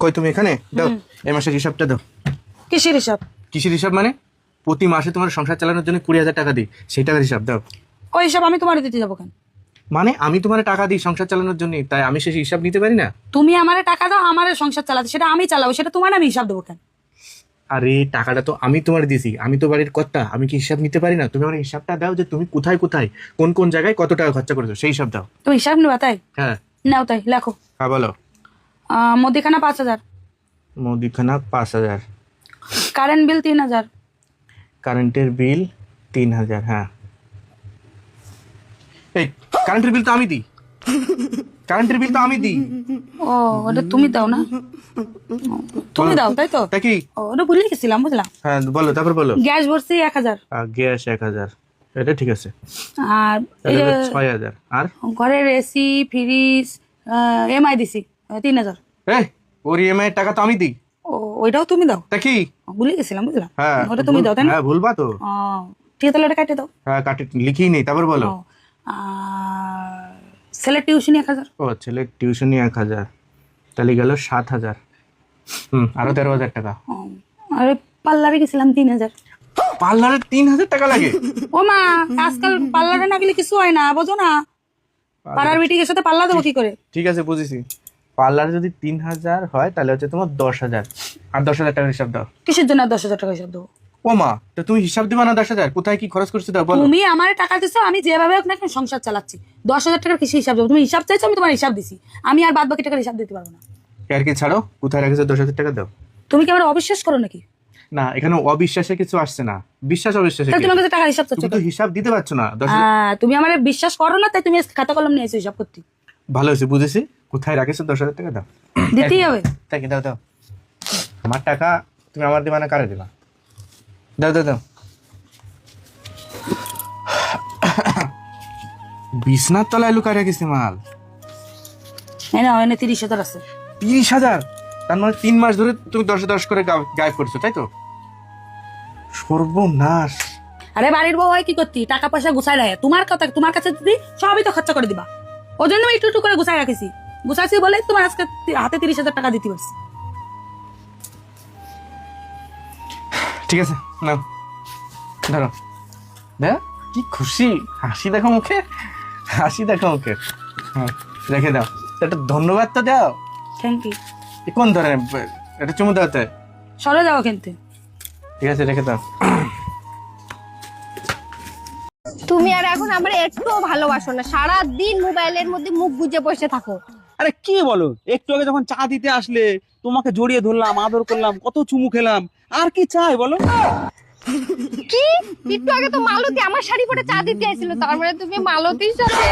কই তুমি এখানে দাও এই মাসের হিসাবটা দাও। কিসের হিসাব? কিসের হিসাব মানে? প্রতি মাসে তোমার সংসার চালানোর জন্য 20,000 টাকা দিই, সেই টাকার হিসাব দাও। ওই হিসাব আমি তোমার দিতে যাবো কেন? মানে আমি তোমার টাকা দিই সংসার চালানোর জন্য, তাই আমি সেই হিসাব নিতে পারি না? তুমি আমারে টাকা দাও, আমারে সংসার চালাতে, সেটা আমি চালাবো, সেটা তোমার আমি হিসাব দেবো কেন? আরে টাকাটা তো আমি তোমার দিছি, আমি তো বাড়ির কর্তা, আমি কি হিসাব নিতে পারি না? তুমি আমার হিসাবটা দাও যে তুমি কোথায় কোথায় কোন কোন জায়গায় কত টাকা খরচা করেছো, সেই হিসাব দাও। তুমি হিসাব নেবা তাই? হ্যাঁ। নাও তাই লেখো। হ্যাঁ বলো। মুদিখানা 5,000, মুদিখানা 5,000, কারেন্ট বিল 3,000, কারেন্টের বিল 3,000। হ্যাঁ এই কারেন্টের বিল তো আমি দিই, কারেন্টের বিল তো আমি দিই। ও ওটা তুমি দাও না? তুমি দাও তাই তো? তা কি? ও ওটা ভুলে গেছিলাম, বুঝলাম। হ্যাঁ বলো, তারপর বলো। গ্যাস ভরছি 1,000, গ্যাস 1,000, এটা ঠিক আছে। আর এটা হলো 6,000। আর ঘরের এসি ফ্রিজ এমআই দিছি 3,000। এই ওর ইএমআই এর টাকা তো আমি দিই। ও ওইটাও তুমি দাও? তা কি? ভুলে গেছিলাম, বুঝলাম। হ্যাঁ ওটা তুমি দাও তাই না? হ্যাঁ ভুলবা তো। ও ঠিক আছে, তাহলে ওটা কাটে দাও। হ্যাঁ কাটে লিখেই নেই, তারপর বলো। ও, আর ছেলের টিউশন 1,000। ও ছেলের টিউশনি 1,000, তাহলে গেল 7,000। আরো 13,000 টাকা। ও, আর পার্লারে গেছিলাম 3,000। পার্লারে 3,000 টাকা লাগে? ও মা, আজকাল পার্লারে না গেলে কিছু হয় না, বোঝো না? পাড়ার বিটির সাথে পাল্লা দেবো কি করে? ঠিক আছে বুঝেছি। পার্লারে যদি 3,000 হয় তাহলে হচ্ছে তোমার 10,000, আর 10,000 টাকার হিসাব দাও। কিসের জন্য 10,000 টাকা হিসাব দেবো? ও মা, তো তুমি হিসাব দিবা না 10,000 কোথায় কি খরচ করছো দাও বলো। তুমি আমার টাকা দিছো, আমি যেভাবে হোক না কেন সংসার চালাচ্ছি। 10,000 টাকার কিসে হিসাব দেবো? তুমি হিসাব চাইছো, আমি তোমার হিসাব দিছি। আমি আর বাদ বাকি টাকার হিসাব দিতে পারবো না। আর কি ছাড়ো, কোথায় রেখেছো 10,000 টাকা দাও। তুমি কি আমার অবিশ্বাস করো নাকি? না এখানে অবিশ্বাসে কিছু আসছে না, বিশ্বাস অবিশ্বাসে তাহলে কি? তোমার কাছে টাকার হিসাব চাচ্ছ তুমি তো কেন? হিসাব দিতে পারছো না 10,000। তুমি আমার বিশ্বাস করো না, তাই তুমি আজকে খাতা কলম নিয়ে এসো হিসাব করতে। ভালো হয়েছে বুঝেছি, কোথায় রাখেছো 10,000 টাকা দাও। দিতেই হবে। তাই কি? দাও দাও, আমার টাকা তুমি আমার দিবা না কারে দিবা? দাও দাও দাও। বিছনার তলায় লুকায় রেখেছি মাল। এই না, এনে 30,000 আছে। 30,000? তার মানে 3 মাস ধরে তুমি 10 করে গায়েব করছো তাই তো? সর্বনাশ। আরে বাড়ির বউ হয় কি করতি, টাকা পয়সা গুছাই রাখে। তোমার কথা, তোমার কাছে দিদি সবই তো খরচা করে দিবা। ওই জন্য আমি একটু একটু করে গুছাই রাখেছি। গুছাইছি বলেই তোমার আজকে হাতে 30,000 টাকা দিতে পারছি। ঠিক আছে নাও ধরো। দেখ কি খুশি, হাসি দেখো মুখে, হাসি দেখো মুখে। হ্যাঁ রেখে দাও, একটা ধন্যবাদ তো দাও। Thank you. কোন ধরনের? এটা চুমু দাও তো। সরে যাও কিন্তু। ঠিক আছে রেখে দাও। তুমি আর এখন আমার একটু ভালোবাসো না, সারা দিন মোবাইলের মধ্যে মুখ গুজে বসে থাকো। আরে কি বলো, একটু আগে যখন চা দিতে আসলে তোমাকে জড়িয়ে ধরলাম, আদর করলাম, কত চুমু খেলাম, আর কি চাই বলো? কি একটু আগে তো মালতী আমার শাড়ি পরে চা দিতে আসছিল, তার মানে তুমি মালতীর সাথে